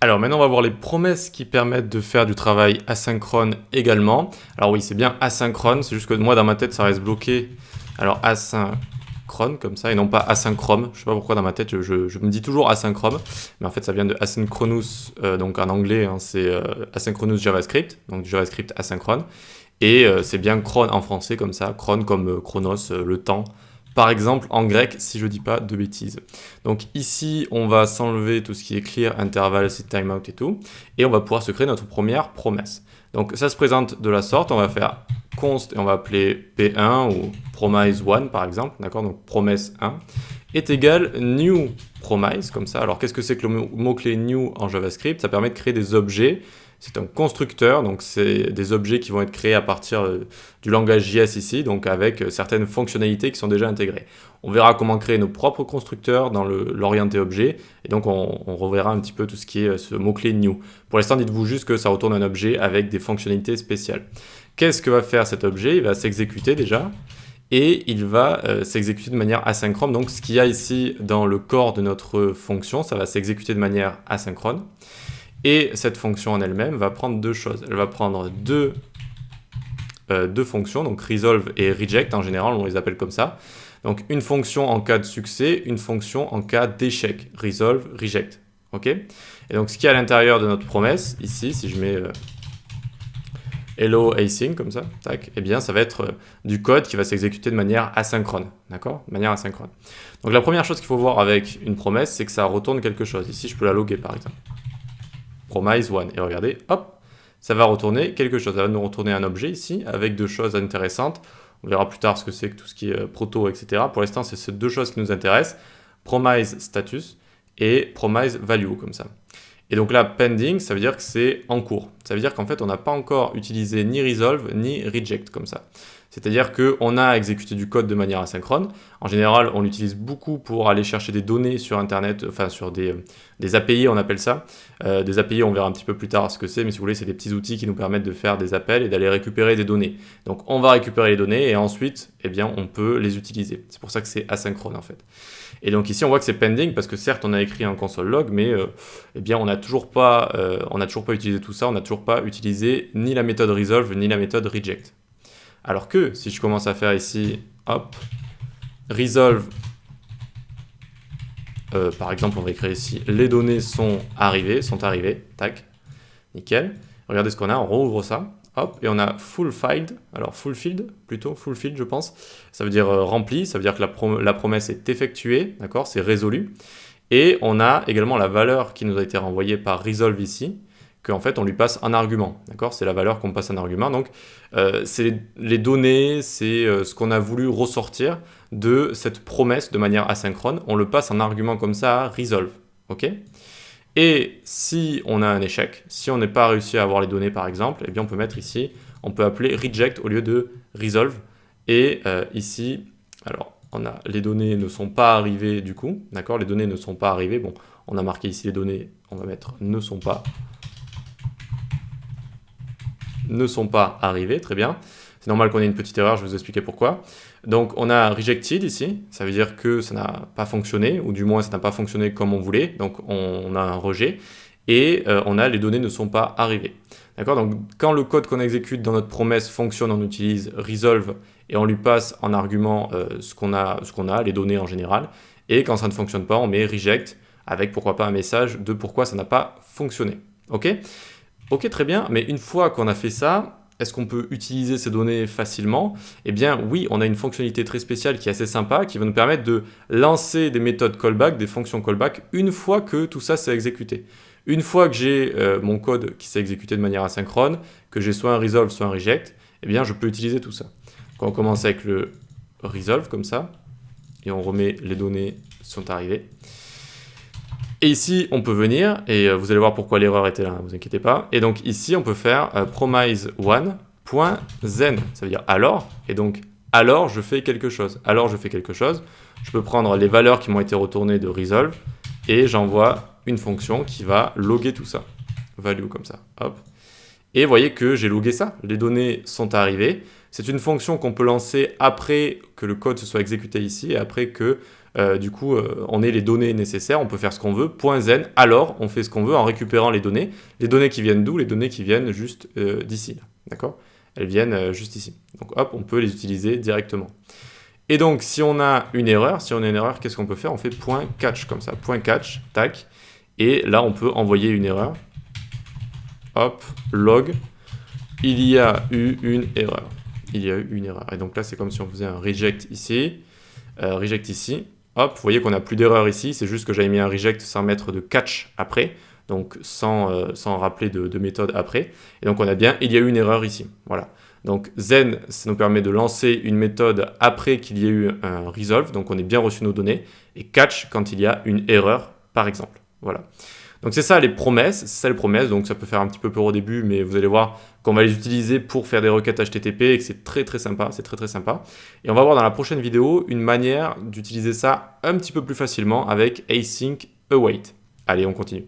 Alors maintenant, on va voir les promesses qui permettent de faire du travail asynchrone également. Alors oui, c'est bien asynchrone, c'est juste que moi, dans ma tête, ça reste bloqué. Alors asynchrone, comme ça, et non pas asynchrone. Je sais pas pourquoi dans ma tête, je me dis toujours asynchrone, mais en fait, ça vient de asynchronous, donc en anglais, hein, c'est asynchronous JavaScript, donc du JavaScript asynchrone. Et c'est bien cron en français, comme ça, cron comme chronos, le temps. Par exemple, en grec, si je dis pas de bêtises. Donc ici, on va s'enlever tout ce qui est clear, interval, set timeout et tout. Et on va pouvoir se créer notre première promesse. Donc ça se présente de la sorte. On va faire const et on va appeler p1 ou promise1 par exemple. D'accord? Donc promesse 1 est égal new promise, comme ça. Alors qu'est-ce que c'est que le mot-clé new en JavaScript? Ça permet de créer des objets. C'est un constructeur, donc c'est des objets qui vont être créés à partir du langage JS ici, donc avec certaines fonctionnalités qui sont déjà intégrées. On verra comment créer nos propres constructeurs dans l'orienté objet, et donc on reverra un petit peu tout ce qui est ce mot-clé new. Pour l'instant, dites-vous juste que ça retourne un objet avec des fonctionnalités spéciales. Qu'est-ce que va faire cet objet? Il va s'exécuter déjà, et il va s'exécuter de manière asynchrone. Donc ce qu'il y a ici dans le corps de notre fonction, ça va s'exécuter de manière asynchrone. Et cette fonction en elle-même va prendre deux choses. Elle va prendre deux fonctions, donc resolve et reject, en général, on les appelle comme ça. Donc une fonction en cas de succès, une fonction en cas d'échec, resolve, reject. Ok? Et donc ce qui est à l'intérieur de notre promesse, ici, si je mets hello async, comme ça, tac, eh bien ça va être du code qui va s'exécuter de manière asynchrone. D'accord? De manière asynchrone. Donc la première chose qu'il faut voir avec une promesse, c'est que ça retourne quelque chose. Ici, je peux la loguer, par exemple. Promise1. Et regardez, hop, ça va retourner quelque chose. Ça va nous retourner un objet ici avec deux choses intéressantes. On verra plus tard ce que c'est que tout ce qui est proto, etc. Pour l'instant, c'est ces deux choses qui nous intéressent. Promise status et promise value, comme ça. Et donc là, pending, ça veut dire que c'est en cours. Ça veut dire qu'en fait, on n'a pas encore utilisé ni resolve ni reject, comme ça. C'est-à-dire qu'on a exécuté du code de manière asynchrone. En général, on l'utilise beaucoup pour aller chercher des données sur Internet, enfin sur des API, on appelle ça. Des API, on verra un petit peu plus tard ce que c'est, mais si vous voulez, c'est des petits outils qui nous permettent de faire des appels et d'aller récupérer des données. Donc on va récupérer les données et ensuite, eh bien, on peut les utiliser. C'est pour ça que c'est asynchrone en fait. Et donc ici, on voit que c'est pending parce que certes, on a écrit un console log, mais eh bien, on n'a toujours pas utilisé tout ça, on n'a toujours pas utilisé ni la méthode resolve ni la méthode reject. Alors que si je commence à faire ici, hop, resolve, par exemple, on va écrire ici, les données sont arrivées, tac, nickel. Regardez ce qu'on a, on rouvre ça, hop, et on a fulfilled, alors fulfilled je pense, ça veut dire rempli, ça veut dire que la promesse est effectuée, d'accord, c'est résolu. Et on a également la valeur qui nous a été renvoyée par resolve ici, qu'en fait on lui passe un argument, d'accord? C'est la valeur qu'on passe un argument, donc c'est les données, c'est ce qu'on a voulu ressortir de cette promesse de manière asynchrone, on le passe en argument comme ça à resolve, ok? Et si on a un échec, si on n'est pas réussi à avoir les données par exemple, eh bien on peut mettre ici, on peut appeler reject au lieu de resolve, et ici, alors on a les données ne sont pas arrivées du coup, d'accord? Les données ne sont pas arrivées, bon, on a marqué ici les données, on va mettre ne sont pas arrivés, très bien. C'est normal qu'on ait une petite erreur, je vais vous expliquer pourquoi. Donc on a rejected ici, ça veut dire que ça n'a pas fonctionné, ou du moins ça n'a pas fonctionné comme on voulait, donc on a un rejet, et on a les données ne sont pas arrivées. D'accord? Donc quand le code qu'on exécute dans notre promesse fonctionne, on utilise resolve, et on lui passe en argument ce qu'on a, les données en général, et quand ça ne fonctionne pas, on met reject, avec pourquoi pas un message de pourquoi ça n'a pas fonctionné. Ok? Ok, très bien, mais une fois qu'on a fait ça, est-ce qu'on peut utiliser ces données facilement? Eh bien oui, on a une fonctionnalité très spéciale qui est assez sympa, qui va nous permettre de lancer des méthodes callback, des fonctions callback, une fois que tout ça s'est exécuté. Une fois que j'ai mon code qui s'est exécuté de manière asynchrone, que j'ai soit un resolve, soit un reject, eh bien je peux utiliser tout ça. Quand on commence avec le resolve comme ça, et on remet les données sont arrivées. Et ici, on peut venir, et vous allez voir pourquoi l'erreur était là, ne vous inquiétez pas. Et donc ici, on peut faire promise1.then, ça veut dire alors, et donc alors je fais quelque chose. Alors je fais quelque chose, je peux prendre les valeurs qui m'ont été retournées de resolve, et j'envoie une fonction qui va loguer tout ça. Value comme ça, hop. Et vous voyez que j'ai logué ça, les données sont arrivées. C'est une fonction qu'on peut lancer après que le code se soit exécuté ici et après que on ait les données nécessaires, on peut faire ce qu'on veut. .zen, alors on fait ce qu'on veut en récupérant les données. Les données qui viennent d'où? Les données qui viennent juste d'ici, d'accord? Elles viennent juste ici. Donc hop, on peut les utiliser directement. Et donc si on a une erreur, qu'est-ce qu'on peut faire? On fait .catch comme ça, .catch, tac. Et là on peut envoyer une erreur. Hop, log, il y a eu une erreur. Il y a eu une erreur. Et donc là, c'est comme si on faisait un reject ici. Hop, vous voyez qu'on n'a plus d'erreur ici. C'est juste que j'avais mis un reject sans mettre de catch après. Donc sans rappeler de méthode après. Et donc on a bien, il y a eu une erreur ici. Voilà. Donc zen, ça nous permet de lancer une méthode après qu'il y ait eu un resolve. Donc on ait bien reçu nos données. Et catch quand il y a une erreur, par exemple. Voilà. Donc c'est ça les promesses, donc ça peut faire un petit peu peur au début, mais vous allez voir qu'on va les utiliser pour faire des requêtes HTTP et que c'est très sympa, c'est très sympa. Et on va voir dans la prochaine vidéo une manière d'utiliser ça un petit peu plus facilement avec async await. Allez, on continue.